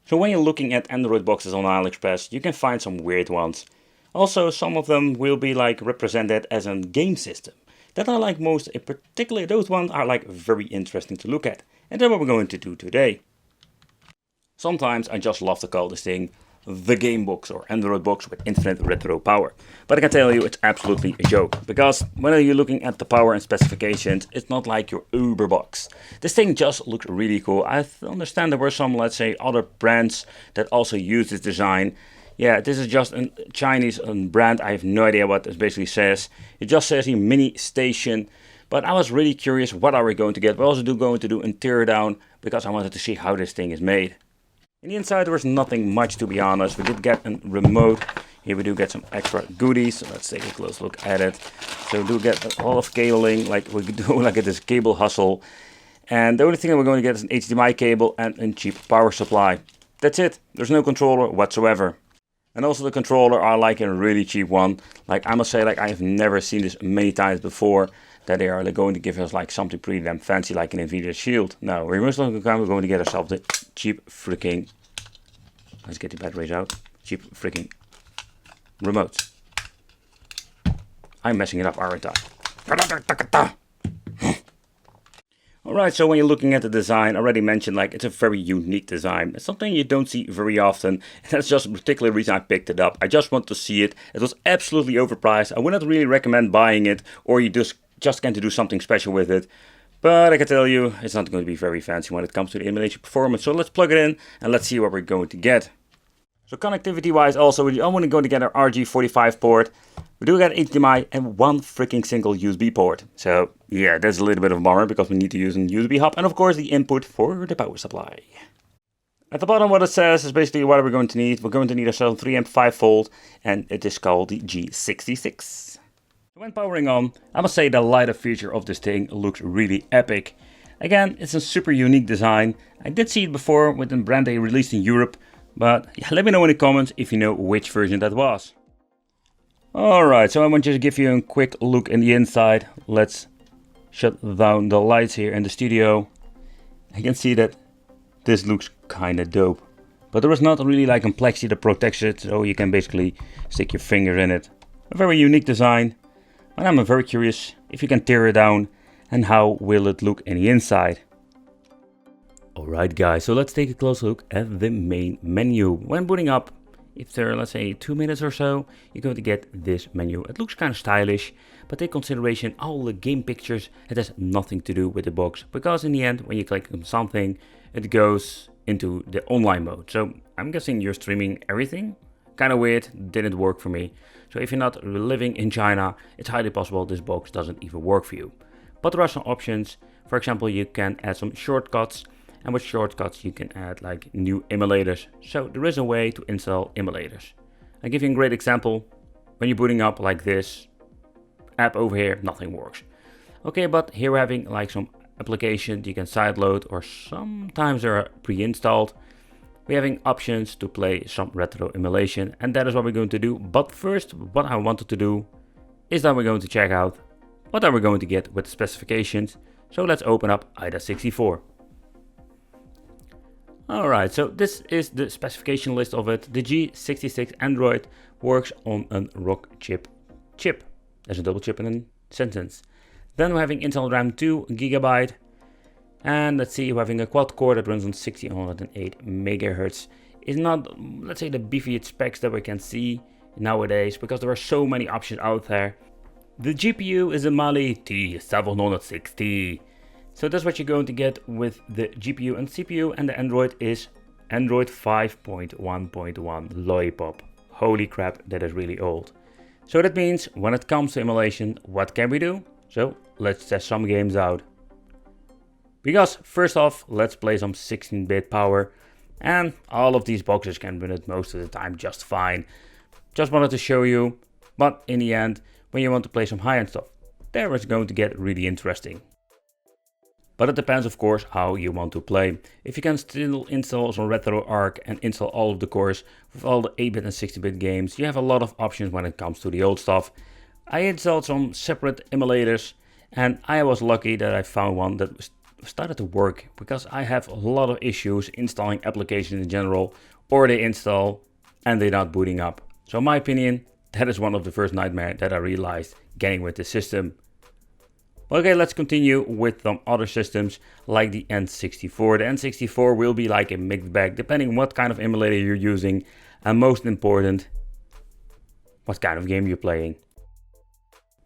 So when you're looking at Android boxes on AliExpress, you can find some weird ones. Also, some of them will be like represented as a game system. That I like most, and particularly those ones are like very interesting to look at. And that's what we're going to do today. Sometimes I just love to call this thing the game box or Android box with infinite retro power. But I can tell you it's absolutely a joke, because when you're looking at the power and specifications, it's not like your Uber box. This thing just looks really cool. I understand there were some, let's say, other brands that also use this design. Yeah, this is just a Chinese brand. I have no idea what this basically says. It just says here mini station. But I was really curious, what are we going to get? We're also going to do a teardown, because I wanted to see how this thing is made. In the inside there was nothing much, to be honest. We did get a remote. Here we do get some extra goodies. So let's take a close look at it. So we do get a lot of cabling, like we do like this cable hustle. And the only thing that we're going to get is an HDMI cable and a cheap power supply. That's it. There's no controller whatsoever. And also the controller are like a really cheap one. Like I must say, like I have never seen this many times before, that they are going to give us like something pretty damn fancy like an Nvidia Shield. No, we're most likely going to get ourselves a cheap freaking, let's get the batteries out, cheap freaking remote. I'm messing it up, aren't I? Alright, so when you're looking at the design, I already mentioned like it's a very unique design. It's something you don't see very often, and that's just a particular reason I picked it up. I just want to see it. It was absolutely overpriced. I would not really recommend buying it, or you just going to do something special with it. But I can tell you, it's not going to be very fancy when it comes to the emulation performance. So let's plug it in and let's see what we're going to get. So connectivity wise also, we're only going to get our RG45 port. We do get HDMI and one freaking single USB port. So yeah, that's a little bit of a bummer, because we need to use a USB hub and of course the input for the power supply. At the bottom what it says is basically what we're going to need. We're going to need a 3 amp 5 volt, and it is called the G66. When powering on, I must say the lighter feature of this thing looks really epic. Again, it's a super unique design. I did see it before with a brand they released in Europe, but yeah, let me know in the comments if you know which version that was. Alright, so I want to give you a quick look in the inside. Let's shut down the lights here in the studio. I can see that this looks kinda dope. But there is not really like a plexi that protects it, so you can basically stick your finger in it. A very unique design. And I'm very curious if you can tear it down and how will it look in the inside. Alright guys, so let's take a close look at the main menu. When booting up, after let's say 2 minutes or so, you're going to get this menu. It looks kind of stylish, but take consideration all the game pictures, it has nothing to do with the box. Because in the end, when you click on something, it goes into the online mode. So I'm guessing you're streaming everything. Kind of weird, didn't work for me. So if you're not living in China, it's highly possible this box doesn't even work for you. But there are some options. For example, you can add some shortcuts, and with shortcuts you can add like new emulators. So there is a way to install emulators. I'll give you a great example. When you're booting up like this app over here, nothing works. Okay, but here we're having like some applications you can sideload, or sometimes they're pre-installed. We're having options to play some retro emulation, and that is what we're going to do. But first, what I wanted to do is that we're going to check out what are we going to get with the specifications. So let's open up IDA64. Alright, so this is the specification list of it. The G66 Android works on a rock chip. There's a double chip in a sentence. Then we're having Intel RAM 2 GB. And let's see, we're having a quad core that runs on 1608 MHz. It's not, let's say, the beefiest specs that we can see nowadays, because there are so many options out there. The GPU is a Mali T760. So that's what you're going to get with the GPU and CPU, and the Android is Android 5.1.1 Lollipop. Holy crap, that is really old. So that means when it comes to emulation, what can we do? So let's test some games out. Because first off, let's play some 16-bit power, and all of these boxes can run it most of the time just fine. Just wanted to show you, but in the end, when you want to play some high-end stuff, there is going to get really interesting. But it depends of course how you want to play. If you can still install some RetroArch and install all of the cores with all the 8-bit and 16-bit games, you have a lot of options when it comes to the old stuff. I installed some separate emulators, and I was lucky that I found one that started to work, because I have a lot of issues installing applications in general, or they install and they're not booting up. So in my opinion, that is one of the first nightmares that I realized getting with the system. Okay, let's continue with some other systems like the N64. The N64 will be like a mixed bag depending on what kind of emulator you're using, and most important, what kind of game you're playing.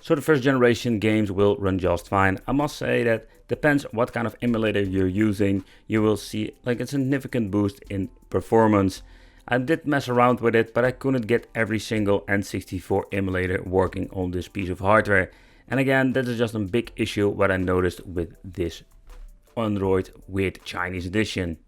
So the first generation games will run just fine. I must say that depends what kind of emulator you're using, you will see like a significant boost in performance. I did mess around with it, but I couldn't get every single N64 emulator working on this piece of hardware. And again, that is just a big issue what I noticed with this Android weird Chinese edition.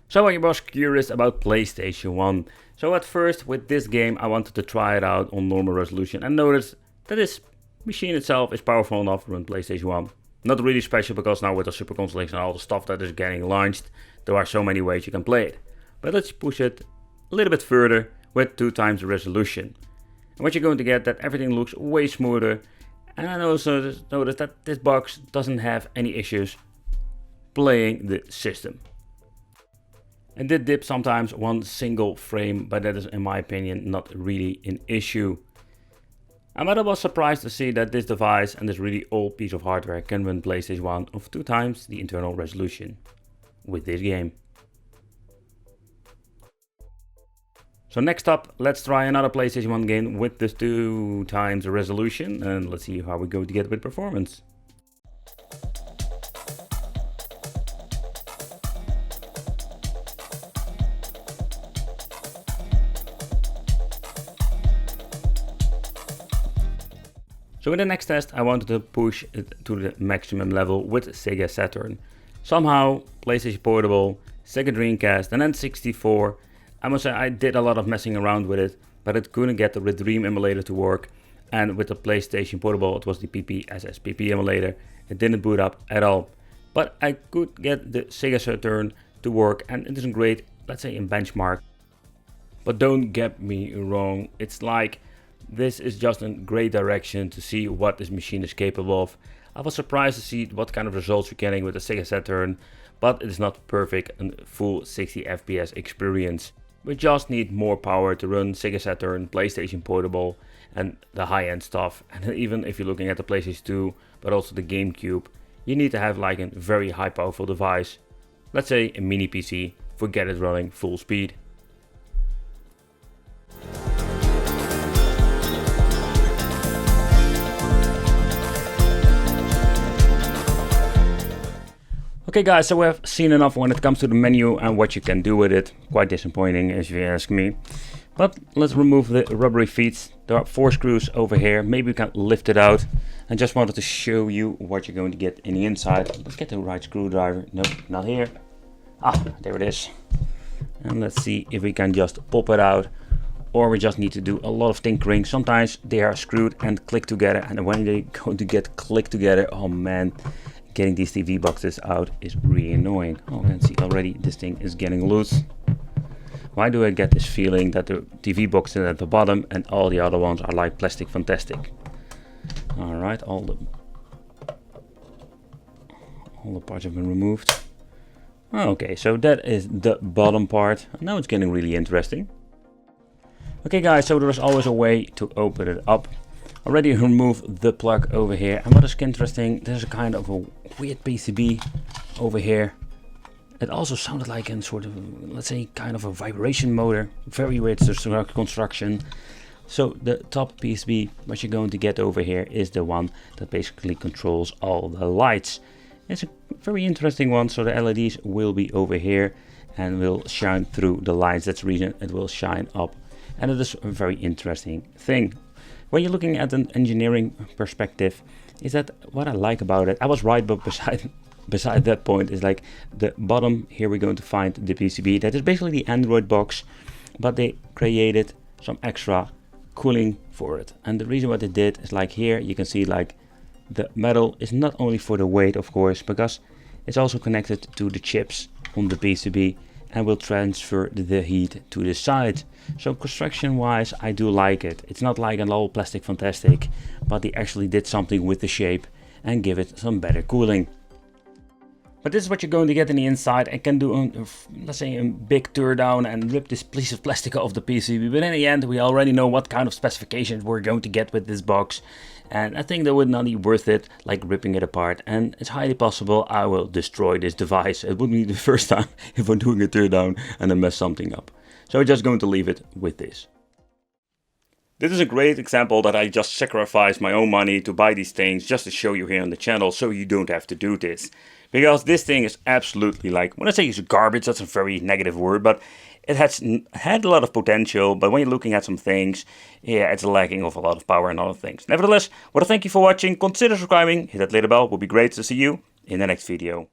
So I was curious about PlayStation 1. So at first with this game I wanted to try it out on normal resolution and noticed that this machine itself is powerful enough to run PlayStation 1. Not really special, because now with the Super Consoles and all the stuff that is getting launched, there are so many ways you can play it. But let's push it a little bit further with 2 times the resolution. And what you're going to get, that everything looks way smoother. And I also noticed that this box doesn't have any issues playing the system. It did dip sometimes one single frame, but that is in my opinion not really an issue. I was surprised to see that this device and this really old piece of hardware can run PlayStation 1 of 2 times the internal resolution with this game. So next up, let's try another PlayStation 1 game with this 2 times the resolution, and let's see how we go to get with performance. So in the next test I wanted to push it to the maximum level with Sega Saturn. Somehow PlayStation Portable, Sega Dreamcast and N64, I must say I did a lot of messing around with it, but it couldn't get the Dream emulator to work, and with the PlayStation Portable it was the PPSSPP emulator, it didn't boot up at all. But I could get the Sega Saturn to work, and it isn't great, let's say in benchmark. But don't get me wrong, it's like this is just a great direction to see what this machine is capable of. I was surprised to see what kind of results you're getting with the Sega Saturn, but it is not perfect and full 60 FPS experience. We just need more power to run Sega Saturn, PlayStation Portable and the high-end stuff. And even if you're looking at the PlayStation 2, but also the GameCube, you need to have like a very high powerful device. Let's say a mini PC, forget it running full speed. Okay guys, so we have seen enough when it comes to the menu and what you can do with it. Quite disappointing if you ask me. But let's remove the rubbery feet. There are 4 screws over here. Maybe we can lift it out. I just wanted to show you what you're going to get in the inside. Let's get the right screwdriver. Nope, not here. Ah, there it is. And let's see if we can just pop it out. Or we just need to do a lot of tinkering. Sometimes they are screwed and click together. And when they go to get clicked together, oh man. Getting these TV boxes out is really annoying. Oh, you can see already this thing is getting loose. Why do I get this feeling that the TV box is at the bottom and all the other ones are like plastic fantastic? Alright, all the parts have been removed. Okay, so that is the bottom part. Now it's getting really interesting. Okay guys, so there is always a way to open it up. Already removed the plug over here, and what is interesting, there's a kind of a weird PCB over here. It also sounded like a sort of, let's say, kind of a vibration motor. Very weird construction. So the top PCB, what you're going to get over here is the one that basically controls all the lights. It's a very interesting one, so the LEDs will be over here and will shine through the lights. That's the reason it will shine up. And it is a very interesting thing. When you're looking at an engineering perspective, is that what I like about it? I was right, but beside that point is like the bottom here we're going to find the PCB. That is basically the Android box, but they created some extra cooling for it. And the reason what they did is like here you can see like the metal is not only for the weight, of course, because it's also connected to the chips on the PCB and will transfer the heat to the side. So construction wise I do like it. It's not like an old plastic fantastic, but they actually did something with the shape and give it some better cooling. But this is what you're going to get in the inside, and can do, let's say, a big teardown and rip this piece of plastic off the PCB. But in the end, we already know what kind of specifications we're going to get with this box. And I think that would not be worth it, like ripping it apart. And it's highly possible I will destroy this device. It wouldn't be the first time if I'm doing a teardown and I mess something up. So I'm just going to leave it with this. This is a great example that I just sacrificed my own money to buy these things just to show you here on the channel, so you don't have to do this. Because this thing is absolutely, like, when I say it's garbage, that's a very negative word, but it had a lot of potential, but when you're looking at some things, yeah, it's lacking of a lot of power and other things. Nevertheless, I want to thank you for watching, consider subscribing, hit that little bell, it would be great to see you in the next video.